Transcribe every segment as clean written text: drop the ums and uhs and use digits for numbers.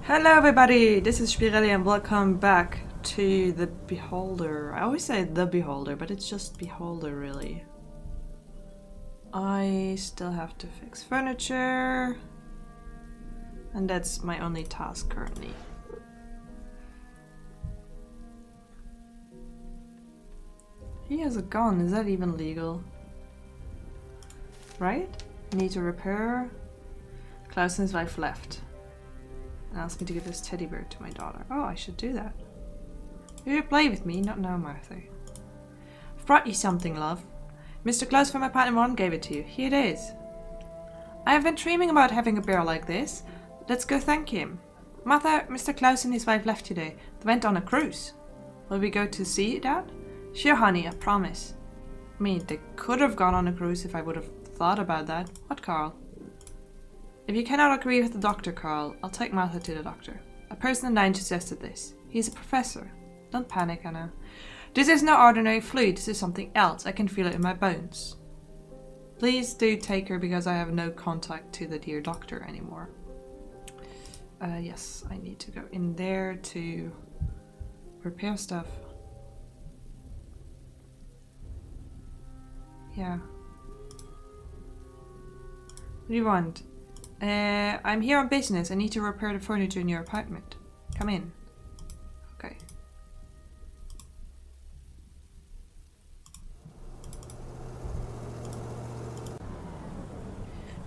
Hello everybody, this is Spirelli and welcome back to the Beholder. I always say the Beholder, but it's just Beholder really. I still have to fix furniture, and that's my only task currently. He has a gun, is that even legal? Right? Need to repair. Klaus and his wife left. And asked me to give this teddy bear to my daughter. Oh, I should do that. You play with me? Not now, Martha. I've brought you something, love. Mr. Klaus from apartment 1 gave it to you. Here it is. I have been dreaming about having a bear like this. Let's go thank him. Martha, Mr. Klaus and his wife left today. They went on a cruise. Will we go to see Dad? Sure, honey, I promise. I mean, they could have gone on a cruise if I would have thought about that. What, Carl? If you cannot agree with the doctor, Carl, I'll take Martha to the doctor. A person in line suggested this. He's a professor. Don't panic, Anna. This is no ordinary flu, this is something else. I can feel it in my bones. Please do take her because I have no contact to the dear doctor anymore. Yes, I need to go in there to repair stuff. Yeah. What do you want? I'm here on business. I need to repair the furniture in your apartment. Come in. Okay.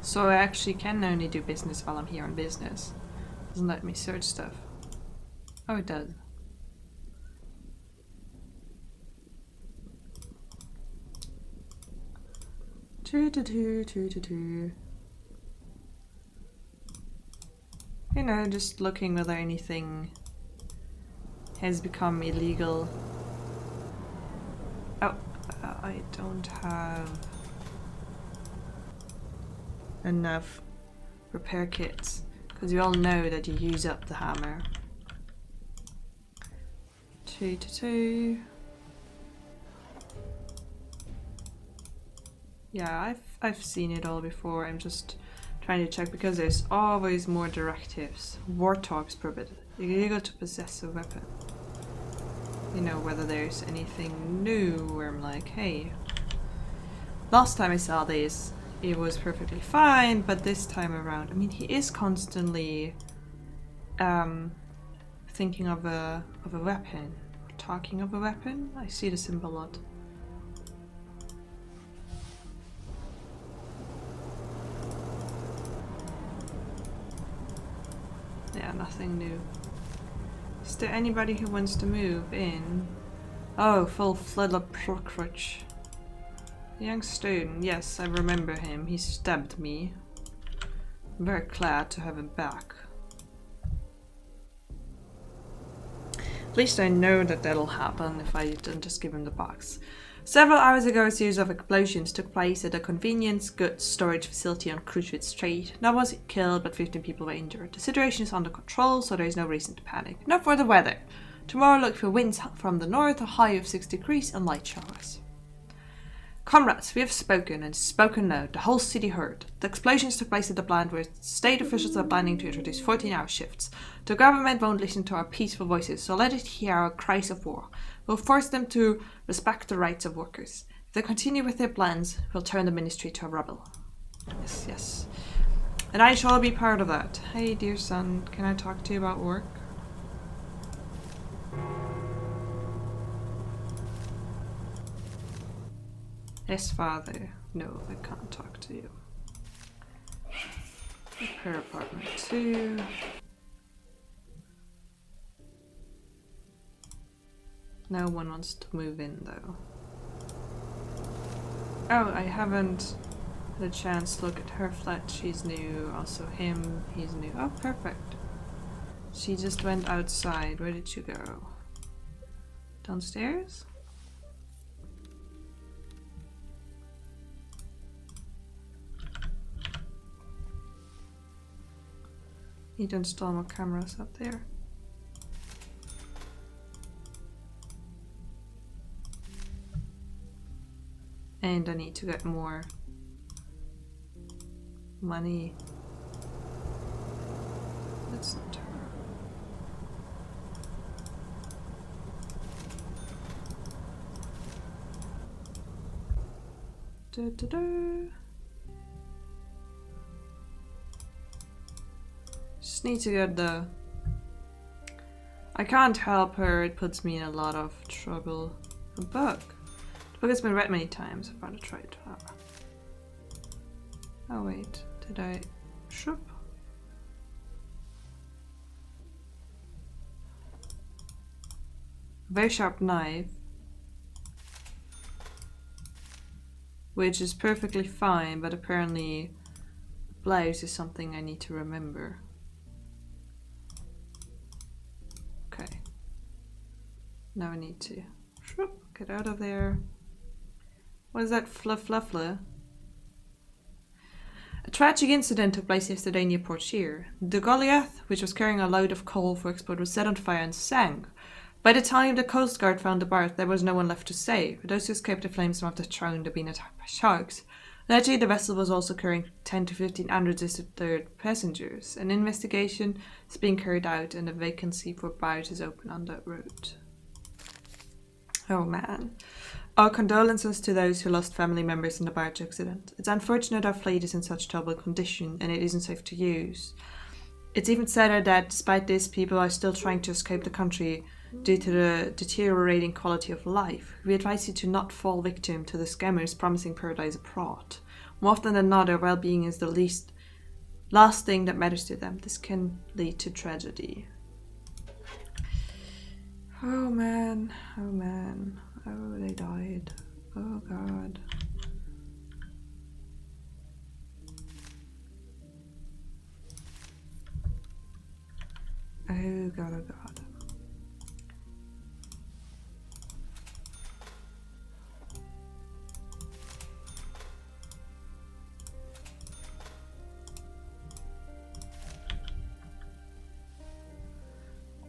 So I actually can only do business while I'm here on business. Doesn't let me search stuff. Oh, it does. You know, just looking whether anything has become illegal. Oh, I don't have enough repair kits because you all know that you use up the hammer. 2. Yeah, I've seen it all before. I'm just trying to check because there's always more directives. War talks prohibited. Illegal to possess a weapon. You know, whether there's anything new where I'm like, hey, last time I saw this, it was perfectly fine, but this time around, I mean, he is constantly thinking of a weapon, talking of a weapon. I see the symbol a lot. Yeah, nothing new. Is there anybody who wants to move in? Oh, full-fledged Prokruch. Young student, yes, I remember him. He stabbed me. I'm very glad to have him back. At least I know that that'll happen if I don't just give him the box. Several hours ago, a series of explosions took place at a convenience goods storage facility on Cruciate Street. No one was killed, but 15 people were injured. The situation is under control, so there is no reason to panic. Now for the weather. Tomorrow look for winds from the north, a high of 6 degrees and light showers. Comrades, we have spoken, and spoken loud. The whole city heard. The explosions took place at the plant where state officials are planning to introduce 14-hour shifts. The government won't listen to our peaceful voices, so let it hear our cries of war. We'll force them to respect the rights of workers. If they continue with their plans, we'll turn the ministry to a rebel. Yes, yes. And I shall be part of that. Hey, dear son, can I talk to you about work? Yes, father. No, I can't talk to you. Repair apartment 2. No one wants to move in though. Oh, I haven't had a chance to look at her flat. She's new. Also him, he's new. Oh, perfect. She just went outside. Where did she go? Downstairs? Need to install more cameras up there. And I need to get more money. That's not her. Just need to get the... I can't help her, it puts me in a lot of trouble. A book. The book has been read many times, I've got to try it out. Oh wait, did I... Shoop? A very sharp knife. Which is perfectly fine, but apparently blouse is something I need to remember. Okay. Now I need to get out of there. What is that fluffler? A tragic incident took place yesterday near Port Shear. The Goliath, which was carrying a load of coal for export, was set on fire and sank. By the time the Coast Guard found the berth, there was no one left to save. Those who escaped the flames must have drowned or been attacked by sharks. Allegedly, the vessel was also carrying 10 to 15 unregistered passengers. An investigation is being carried out and a vacancy for berths is open on that route. Oh man. Our condolences to those who lost family members in the barge accident. It's unfortunate our fleet is in such terrible condition and it isn't safe to use. It's even sadder that despite this, people are still trying to escape the country due to the deteriorating quality of life. We advise you to not fall victim to the scammers promising paradise abroad. More often than not, their well-being is the last thing that matters to them. This can lead to tragedy. Oh man, oh man. Oh, they died. Oh god. Oh god, oh god.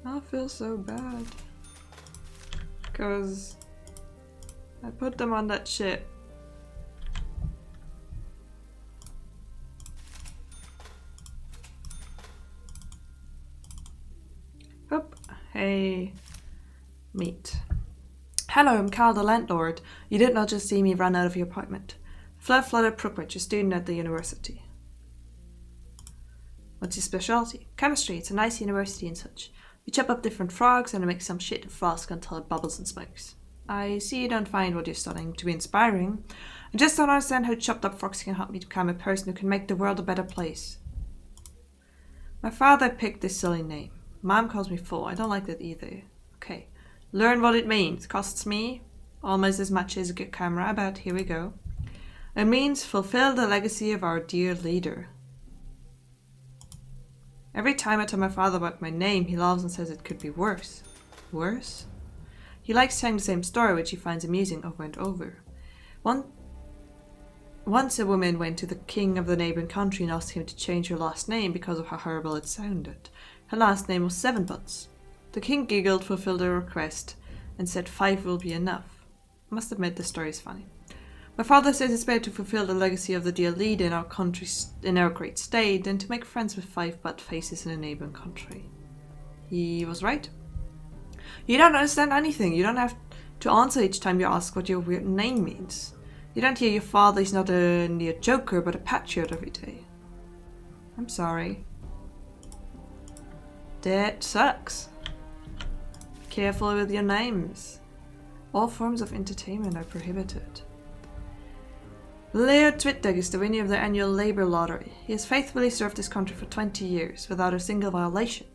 I feel so bad. Because I put them on that ship. Oop. Hey. Meet. Hello, I'm Carl the landlord. You did not just see me run out of your apartment. Flutter Prookwich, a student at the university. What's your specialty? Chemistry. It's a nice university and such. We chop up different frogs and make some shit and flask until it bubbles and smokes. I see you don't find what you're studying to be inspiring. I just don't understand how chopped up frogs can help me become a person who can make the world a better place. My father picked this silly name. Mom calls me fool. I don't like that either. Okay. Learn what it means. Costs me almost as much as a good camera, but here we go. It means fulfill the legacy of our dear leader. Every time I tell my father about my name, he laughs and says it could be worse. Worse? He likes telling the same story, which he finds amusing over and over. Once a woman went to the king of the neighboring country and asked him to change her last name because of how horrible it sounded. Her last name was Seven Butts. The king giggled, fulfilled her request, and said 5 will be enough. I must admit the story is funny. My father says it's better to fulfill the legacy of the dear leader in our great state than to make friends with 5 butt faces in a neighboring country. He was right. You don't understand anything. You don't have to answer each time you ask what your weird name means. You don't hear your father is not a near joker but a patriot every day. I'm sorry. That sucks. Careful with your names. All forms of entertainment are prohibited. Leo Twittig is the winner of the annual labor lottery. He has faithfully served his country for 20 years without a single violation.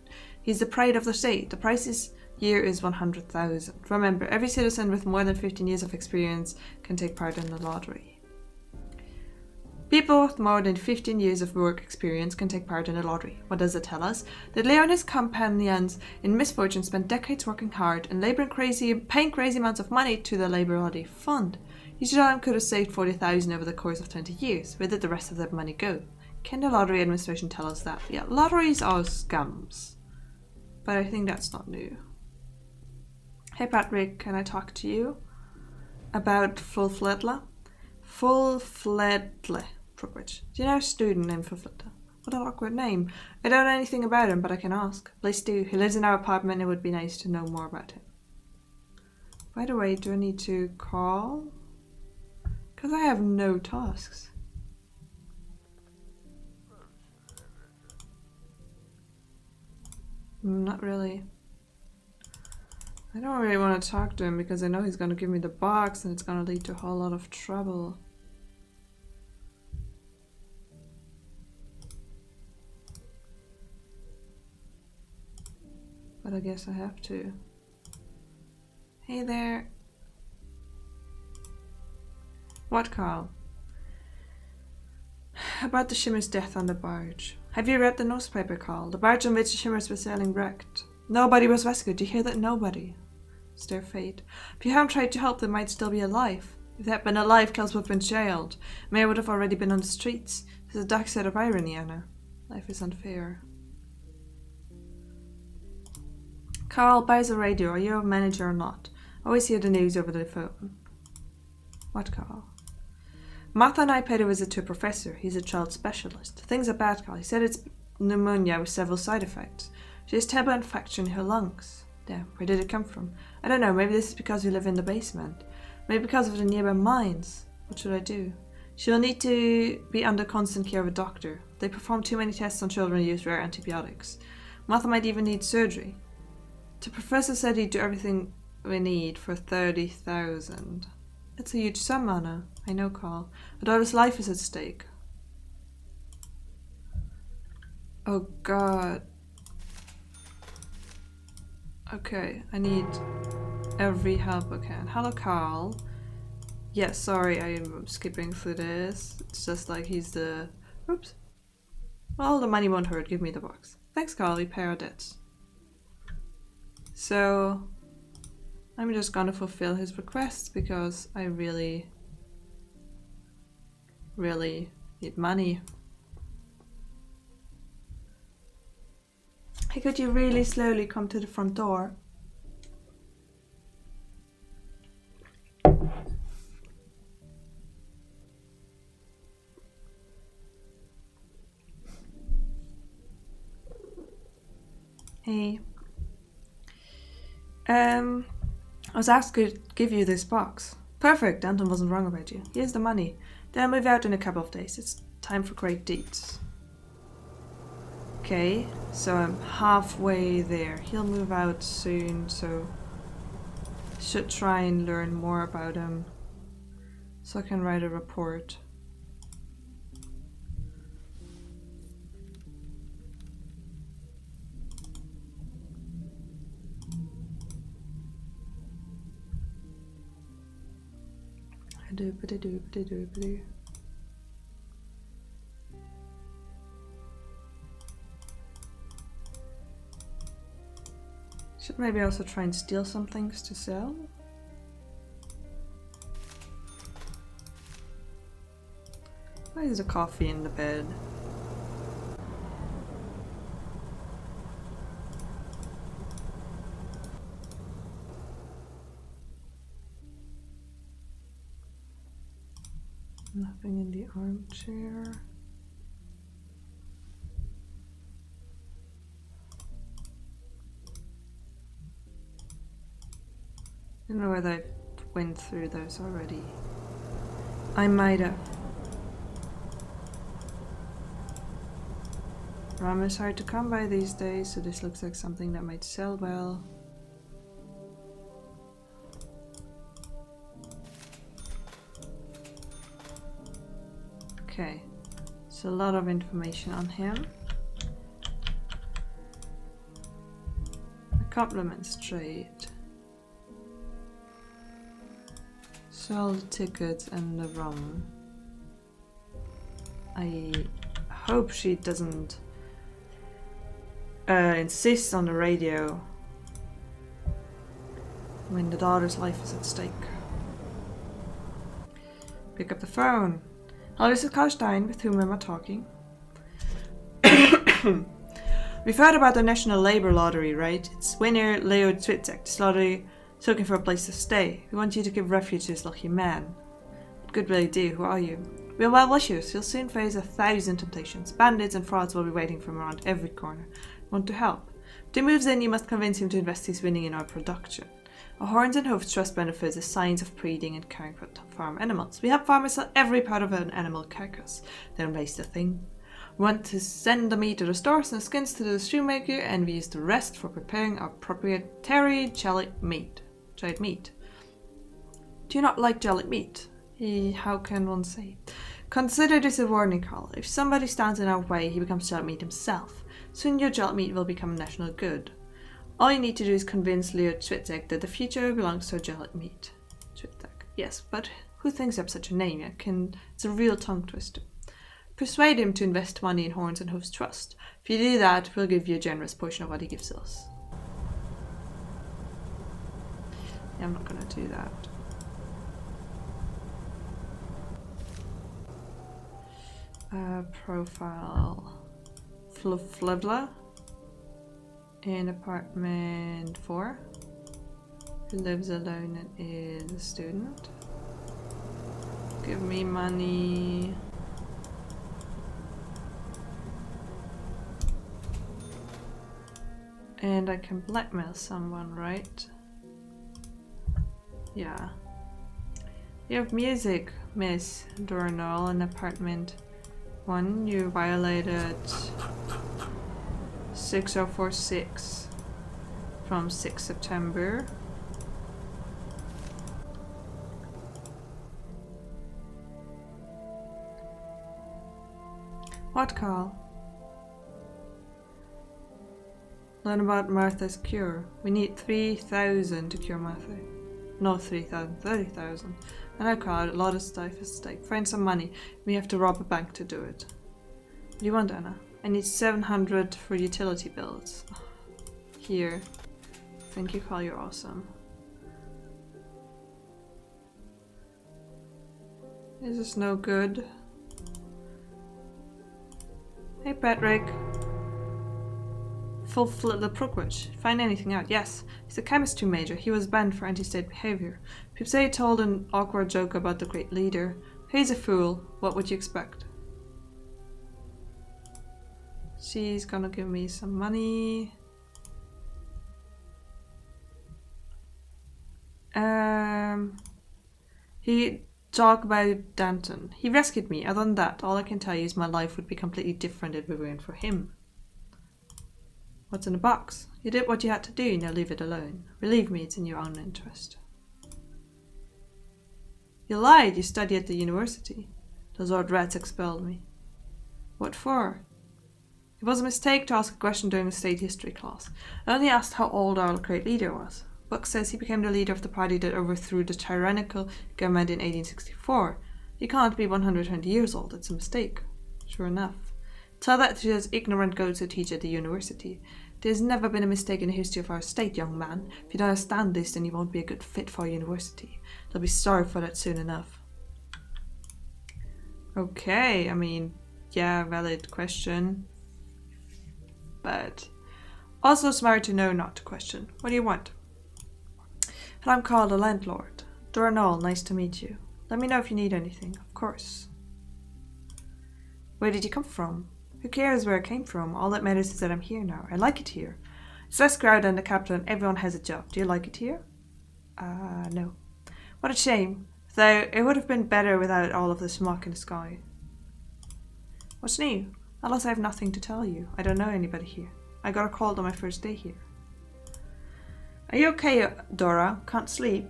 He is the pride of the state. The prize this year is 100,000. Remember, every citizen with more than 15 years of experience can take part in the lottery. People with more than 15 years of work experience can take part in the lottery. What does it tell us? That Leo and his companions in misfortune spent decades working hard and paying crazy amounts of money to the labor lottery fund. Each of them could have saved 40,000 over the course of 20 years. Where did the rest of that money go? Can the lottery administration tell us that? Yeah, lotteries are scams. But I think that's not new. Hey Patrick, can I talk to you about Fullfledler? Fullfledler, Prookwich. Do you know a student named Fullfledler? What an awkward name. I don't know anything about him, but I can ask. Please do. He lives in our apartment. It would be nice to know more about him. By the way, do I need to call Because I have no tasks. Not really. I don't really want to talk to him because I know he's going to give me the box and it's going to lead to a whole lot of trouble. But I guess I have to. Hey there. What, Carl? About the Shimmer's death on the barge. Have you read the newspaper, Carl? The barge on which the Shimmers were sailing wrecked. Nobody was rescued. Do you hear that? Nobody. It's their fate. If you haven't tried to help, they might still be alive. If they had been alive, Klaus would have been jailed. Mayor would have already been on the streets. There's a dark side of irony, Anna. Life is unfair. Carl buys a radio. Are you a manager or not? Always hear the news over the phone. What, Carl? Martha and I paid a visit to a professor. He's a child specialist. Things are bad, Carl. He said it's pneumonia with several side effects. She has terrible infection in her lungs. Damn, where did it come from? I don't know. Maybe this is because we live in the basement. Maybe because of the nearby mines. What should I do? She will need to be under constant care of a doctor. They perform too many tests on children and use rare antibiotics. Martha might even need surgery. The professor said he'd do everything we need for 30,000. It's a huge sum, Anna. I know, Carl. A daughter's life is at stake. Oh, God. Okay, I need every help I can. Hello, Carl. Yes, yeah, sorry, I'm skipping through this. It's just like he's the... Oops. Well, the money won't hurt. Give me the box. Thanks, Carl. We pay our debts. So... I'm just gonna fulfill his request because I really need money. Hey, could you really slowly come to the front door? Hey. I was asked to give you this box. Perfect, Anton wasn't wrong about you. Here's the money. Then I'll move out in a couple of days. It's time for great deeds. Okay, so I'm halfway there. He'll move out soon, so I should try and learn more about him so I can write a report. Should maybe also try and steal some things to sell. Why is the coffee in the bed? Nothing in the armchair. I don't know whether I went through those already. I might have. Rum is hard to come by these days, so this looks like something that might sell well. Okay, so a lot of information on him. A compliments trade. Sell the tickets and the rum. I hope she doesn't insist on the radio when the daughter's life is at stake. Pick up the phone. Hello, this is Karlstein, with whom am I talking? We've heard about the National Labor Lottery, right? It's winner Leo Zwitzek. This lottery is looking for a place to stay. We want you to give refuge to this lucky man. What good will you do? Who are you? We are well wishers. You'll soon face 1,000 temptations. Bandits and frauds will be waiting from around every corner. Want to help? If he moves in, you must convince him to invest his winning in our production. A horns and hooves trust benefits as signs of breeding and caring for farm animals. We help farmers sell every part of an animal carcass. They don't waste a thing. We want to send the meat to the stores and skins to the shoemaker, and we use the rest for preparing our proprietary jellied meat. Do you not like jellied meat? How can one say? Consider this a warning call. If somebody stands in our way, he becomes jellied meat himself. Soon your jellied meat will become a national good. All you need to do is convince Leo Twitek that the future belongs to jellied meat. Twitek. Yes, but who thinks up such a name? It's a real tongue twister. Persuade him to invest money in Horns and Hooves Trust. If you do that, we'll give you a generous portion of what he gives us. Yeah, I'm not gonna do that. Profile. Flubla. In apartment 4. Who lives alone and is a student. Give me money. And I can blackmail someone, right? Yeah. You have music, Miss Dornall, in apartment 1. You violated 6046 from 6 September. What call? Learn about Martha's cure. We need 3,000 to cure Martha. No, 3,000, 30,000. And I call it a lot of stuff at stake. Find some money. We have to rob a bank to do it. What do you want, Anna? I need 700 for utility bills. Here. Thank you, Carl. You're awesome. Is this no good? Hey, Patrick. Fulfill the Prookwitch. Find anything out? Yes. He's a chemistry major. He was banned for anti-state behavior. People say he told an awkward joke about the great leader. He's a fool. What would you expect? She's gonna give me some money. He talked about Danton. He rescued me. Other than that, all I can tell you is my life would be completely different if it weren't for him. What's in the box? You did what you had to do, now leave it alone. Believe me, it's in your own interest. You lied, you studied at the university. Those old rats expelled me. What for? It was a mistake to ask a question during a state history class. I only asked how old our great leader was. Book says he became the leader of the party that overthrew the tyrannical government in 1864. He can't be 120 years old, it's a mistake. Sure enough. Tell that to those ignorant goats who teach at the university. There's never been a mistake in the history of our state, young man. If you don't understand this, then you won't be a good fit for a university. They'll be sorry for that soon enough. Okay, I mean, yeah, valid question. But also smart to know not to question. What do you want? And I'm called a landlord. Dornall, nice to meet you. Let me know if you need anything, of course. Where did you come from? Who cares where I came from? All that matters is that I'm here now. I like it here. It's less crowded than the capital and everyone has a job. Do you like it here? No. What a shame. Though it would have been better without all of the smoke in the sky. What's new? Unless I have nothing to tell you. I don't know anybody here. I got a cold on my first day here. Are you okay, Dora? Can't sleep?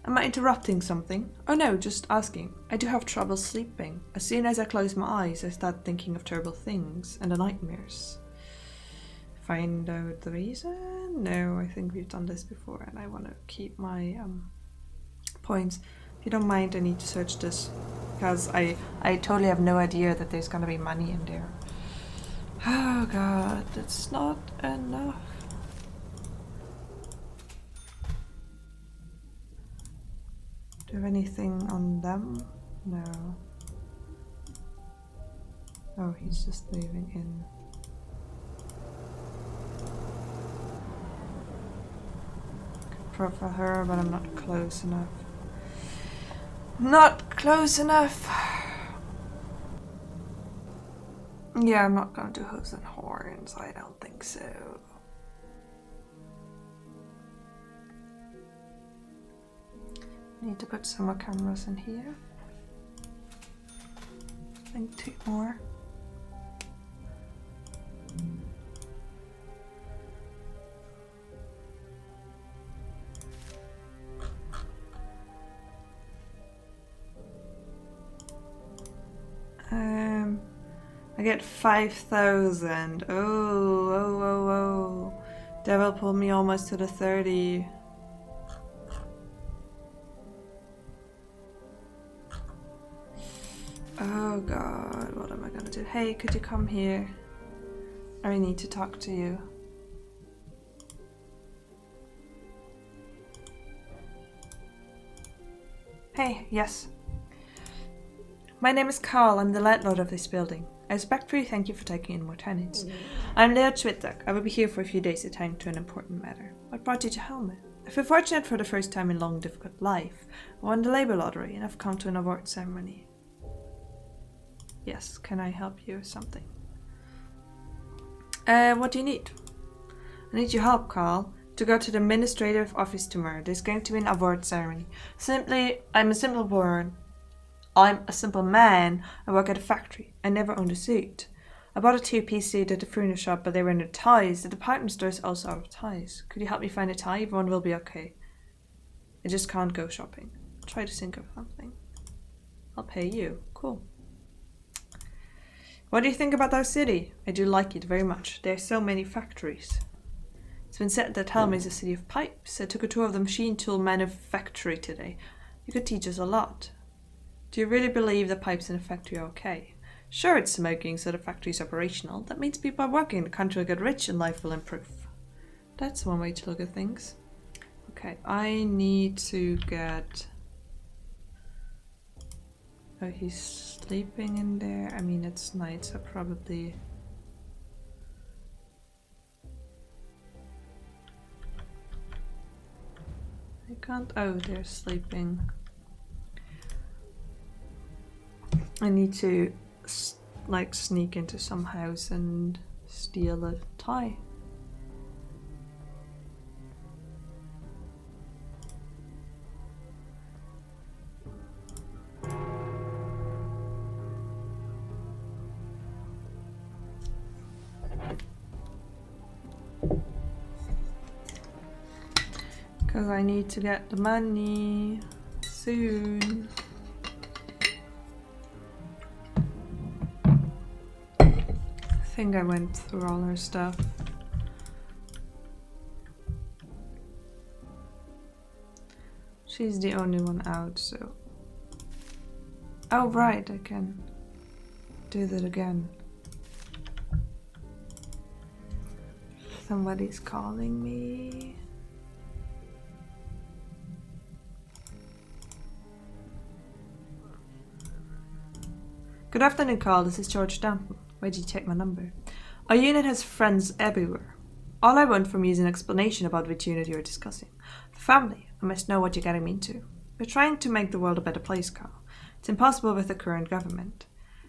Am I interrupting something? Oh no, just asking. I do have trouble sleeping. As soon as I close my eyes, I start thinking of terrible things and the nightmares. Find out the reason? No, I think we've done this before and I want to keep my points. If you don't mind, I need to search this because I totally have no idea that there's going to be money in there. Oh god, that's not enough. Do you have anything on them? No. Oh, he's just moving in. Could profile her, but I'm not close enough. Not close enough! Yeah, I'm not gonna do hooves and horns. I don't think so. Need to put some more cameras in here. I think 2 more. I get 5,000. Oh. That will pull me almost to the 30. Oh god, what am I gonna do? Hey, could you come here? I need to talk to you. Hey, yes. My name is Carl. I'm the landlord of this building. I respectfully thank you for taking in more tenants. I'm Leo Schwittek. I will be here for a few days attending to an important matter. What brought you to Helmet? I feel fortunate for the first time in long, difficult life. I won the labor lottery and I've come to an award ceremony. Yes, can I help you with something? What do you need? I need your help, Carl, to go to the administrative office tomorrow. There's going to be an award ceremony. I'm a simple man. I work at a factory. I never owned a suit. I bought a 2-piece suit at the furniture shop, but they were under ties. The department store is also out of ties. Could you help me find a tie? Everyone will be okay. I just can't go shopping. I'll try to think of something. I'll pay you. Cool. What do you think about our city? I do like it very much. There are so many factories. It's been said that Helm is a city of pipes. I took a tour of the machine tool manufactory today. You could teach us a lot. Do you really believe the pipes in a factory are okay? Sure, it's smoking, so the factory is operational. That means people are working, the country will get rich and life will improve. That's one way to look at things. Okay, I need to get... Oh, he's sleeping in there. I mean, it's night, so probably... I can't... Oh, they're sleeping. I need to like sneak into some house and steal a tie. Because I need to get the money soon. I think I went through all her stuff. She's the only one out, so... Oh right, I can do that again. Somebody's calling me. Good afternoon, Carl. This is George Danton. Why did you take my number? Our unit has friends everywhere. All I want from you is an explanation about which unit you're discussing. For family, I must know what you're getting me into. We're trying to make the world a better place, Carl. It's impossible with the current government.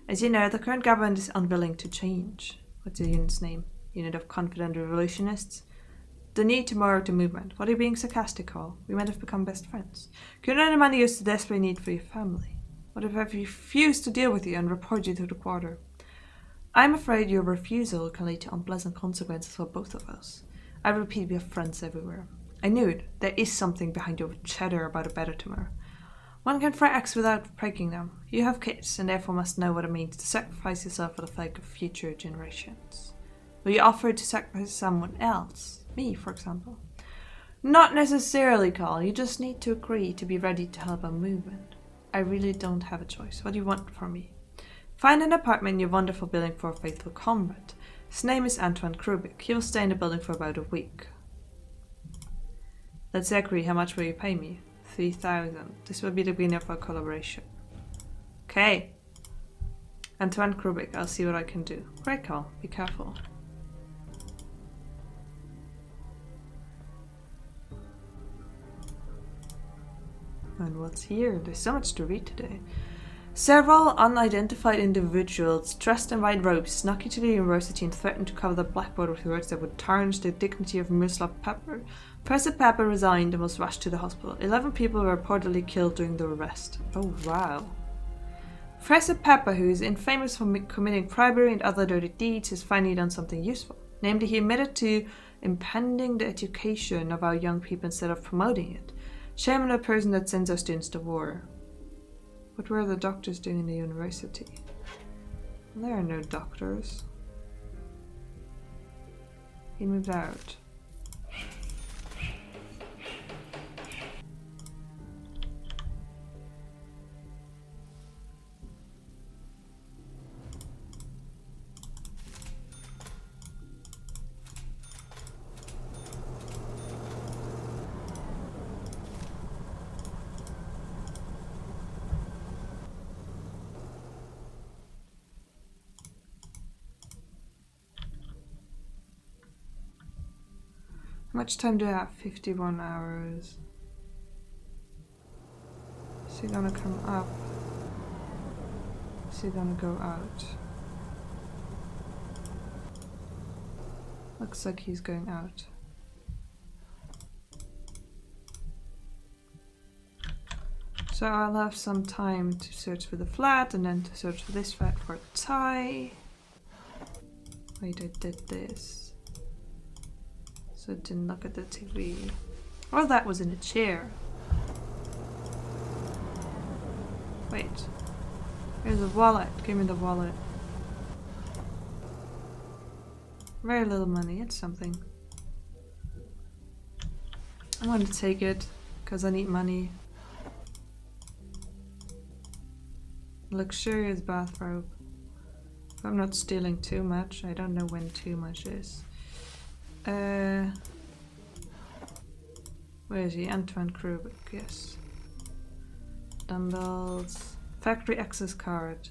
As you know, the current government is unwilling to change. What's your unit's name? Unit of Confident Revolutionists? The need tomorrow to movement. What are you being sarcastic, Carl? We might have become best friends. Could you earn the money used to desperate need for your family? What if I refuse to deal with you and report you to the quarter? I'm afraid your refusal can lead to unpleasant consequences for both of us. I repeat, we have friends everywhere. I knew it. There is something behind your chatter about a better tomorrow. One can fry eggs without breaking them. You have kids, and therefore must know what it means to sacrifice yourself for the sake of future generations. Will you offer to sacrifice someone else? Me, for example. Not necessarily, Carl. You just need to agree to be ready to help a movement. I really don't have a choice. What do you want from me? Find an apartment in your wonderful building for a faithful comrade. His name is Antoine Krubik. He will stay in the building for about a week. Let's agree. How much will you pay me? 3,000. This will be the beginning of our collaboration. Okay. Antoine Krubik. I'll see what I can do. Great, Carl. Be careful. And what's here? There's so much to read today. Several unidentified individuals dressed in white robes snuck into the university and threatened to cover the blackboard with words that would tarnish the dignity of Miroslav Pepper. Professor Pepper resigned and was rushed to the hospital. 11 people were reportedly killed during the arrest. Oh, wow. Professor Pepper, who is infamous for committing bribery and other dirty deeds, has finally done something useful. Namely, he admitted to impeding the education of our young people instead of promoting it. Shame on the person that sends our students to war. What were the doctors doing in the university? There are no doctors. He moved out. How much time do I have? 51 hours. Is he gonna come up? Is he gonna go out? Looks like he's going out. So I'll have some time to search for the flat and then to search for this flat for a tie. Wait, I did this. So I didn't look at the TV. Oh, that was in a chair. Wait. Here's a wallet. Give me the wallet. Very little money. It's something. I'm going to take it because I need money. Luxurious bathrobe. If I'm not stealing too much. I don't know when too much is. Where is he? Antoine Krubik, yes. Dumbbells. Factory access card.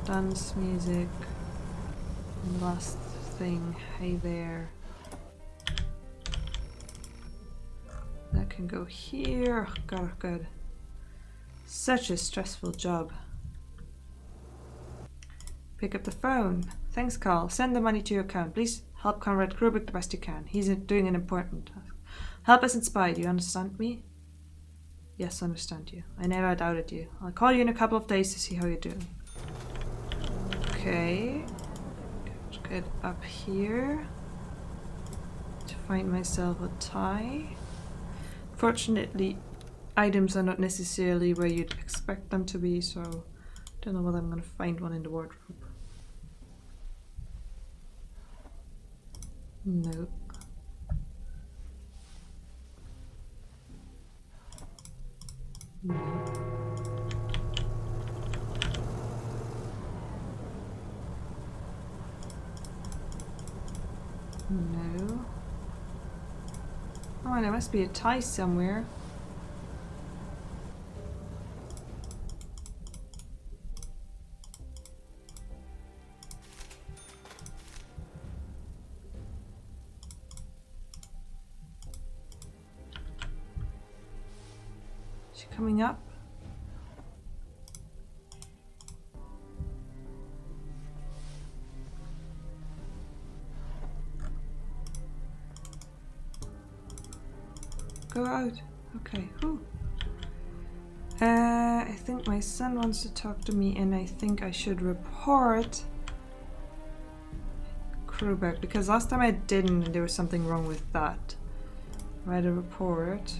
Dance music. And last thing. Hey there. That can go here. Oh god, oh god. Such a stressful job. Pick up the phone. Thanks, Carl. Send the money to your account. Please help Conrad Krubik the best you can. He's doing an important task. Help us inspire. Do you understand me? Yes, I understand you. I never doubted you. I'll call you in a couple of days to see how you're doing. Okay. Get up here to find myself a tie. Fortunately, items are not necessarily where you'd expect them to be, so don't know whether I'm gonna find one in the wardrobe. No. No. No. Oh, there must be a tie somewhere. Is she coming up? Go out. Okay. Whew. I think my son wants to talk to me, and I think I should report Krubik, because last time I didn't, and there was something wrong with that. Write a report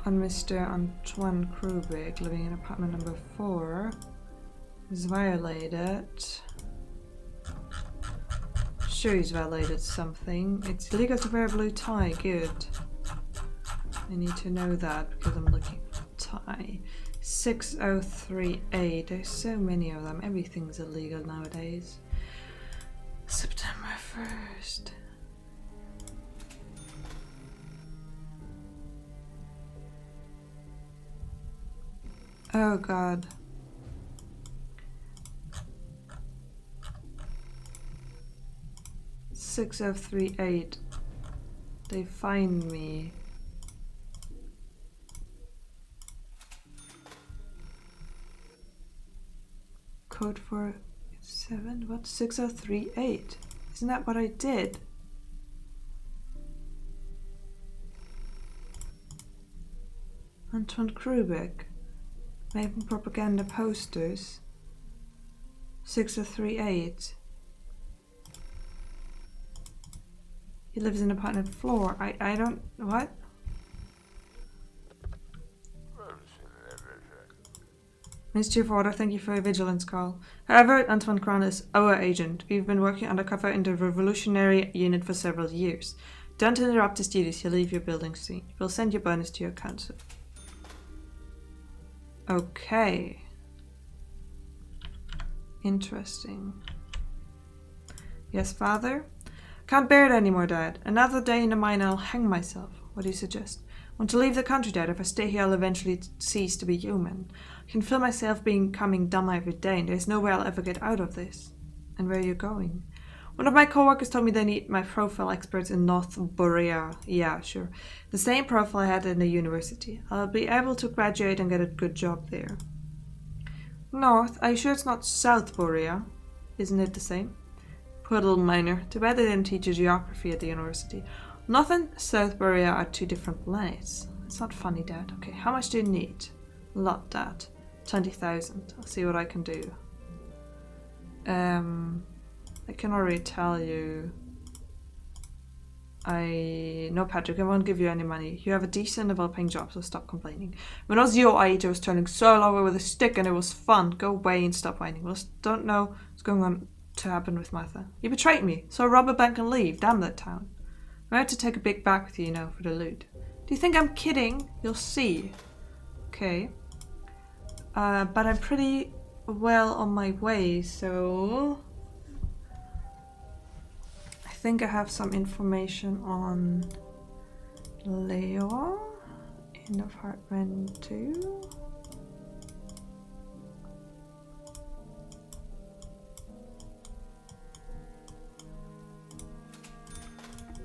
on Mr. Antoine Krubik, living in apartment number 4. He's violated. Sure, he's violated something. It's illegal to wear a blue tie. Good. I need to know that because I'm looking for a tie. 6038. There's so many of them. Everything's illegal nowadays. September 1st. Oh god. 6038. They find me. Code 47. What? 6038. Isn't that what I did? Anton Krubeck. Making propaganda posters. 6038. He lives in apartment floor. I don't... What? Ministry of Order, thank you for your vigilance call. However, Antoine Kron is our agent. We've been working undercover in the revolutionary unit for several years. Don't interrupt his duties, he'll leave your building soon. We'll send your bonus to your council. Okay. Interesting. Yes, father? Can't bear it anymore, Dad. Another day in the mine I'll hang myself. What do you suggest? Want to leave the country, Dad? If I stay here I'll eventually cease to be human. I can feel myself becoming dumber every day and there's no way I'll ever get out of this. And where are you going? One of my co-workers told me they need my profile experts in North Borea. Yeah, sure. The same profile I had in the university. I'll be able to graduate and get a good job there. North? Are you sure it's not South Borea? Isn't it the same? Poor little miner. Too bad they didn't teach you geography at the university. North and South Borea are two different planets. It's not funny, Dad. Okay, how much do you need? A lot, Dad. 20,000. I'll see what I can do. I can already tell you. No, Patrick, I won't give you any money. You have a decent and well-paying job, so stop complaining. When I was your age, I was turning soil over with a stick and it was fun. Go away and stop whining. Well, I don't know what's going on to happen with Martha. You betrayed me, so I rob a bank and leave. Damn that town. I had to take a big bag with you, you know, for the loot. Do you think I'm kidding? You'll see. Okay. But I'm pretty well on my way, so... I think I have some information on Leo in apartment 2.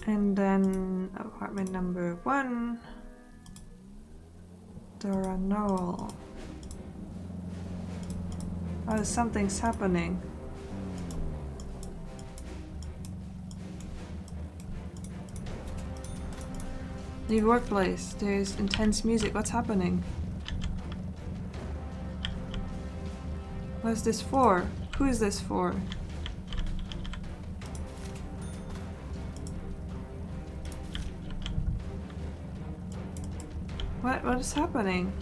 And then apartment number 1, Dora Noel. Oh, something's happening. The workplace. There's intense music. What's happening? What's this for? Who is this for? What is happening?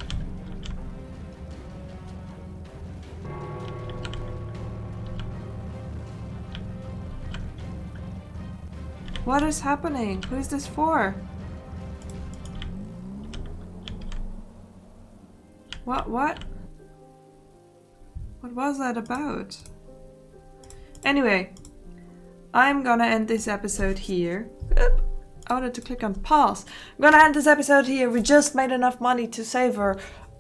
What is happening? Who is this for? What was that about? Anyway, I'm gonna end this episode here. I wanted to click on pause. I'm gonna end this episode here. We just made enough money to save her.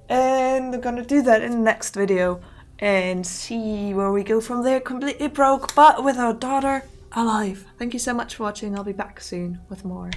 And I'm gonna do that in the next video. And see where we go from there. Completely broke, but with our daughter alive. Thank you so much for watching. I'll be back soon with more.